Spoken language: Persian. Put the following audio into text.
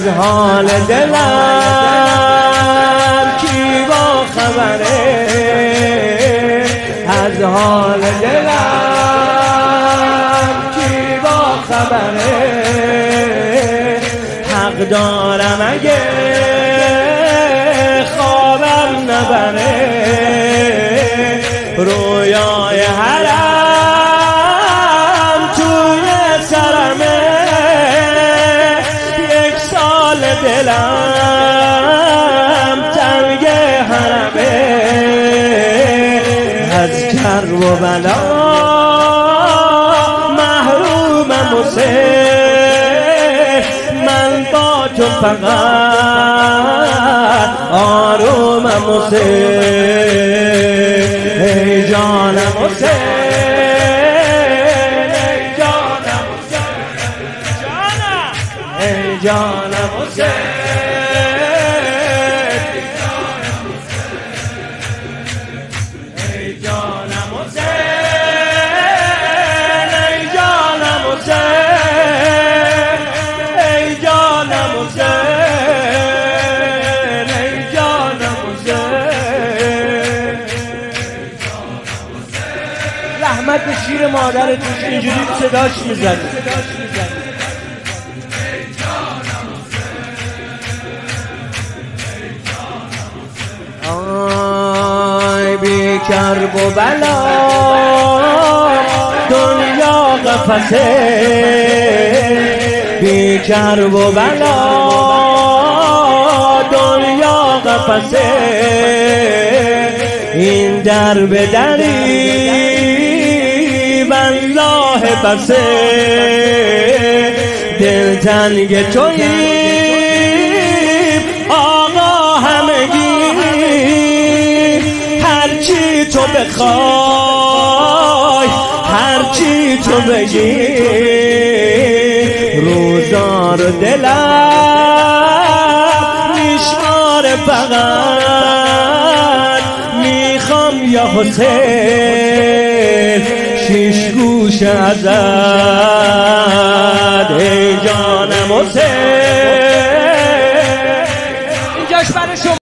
از حال دلم کی با خبره، از حال دلم کی با خبره. حق دارم اگه خوابم نبره، رویای حرم توی سرمه. یک سال دلم تنگ حرمه، از کرب و بلا محرومم و من با تو فقط آرومم و ای جانم و ای جانم و رحمت به شیر مادرتون اینجوری صداش میزد. آی بی کرب و بلا دنیا قفسه، بی کرب و بلا دنیا قفسه. این در به دری والله بسه، دلتنگ توییم آقا همگی. هرچی تو بخوای هرچی تو بگی، روزار دلم میشمار فقط میخوام یا حسین شیش گوش ازد. ای جانم حسین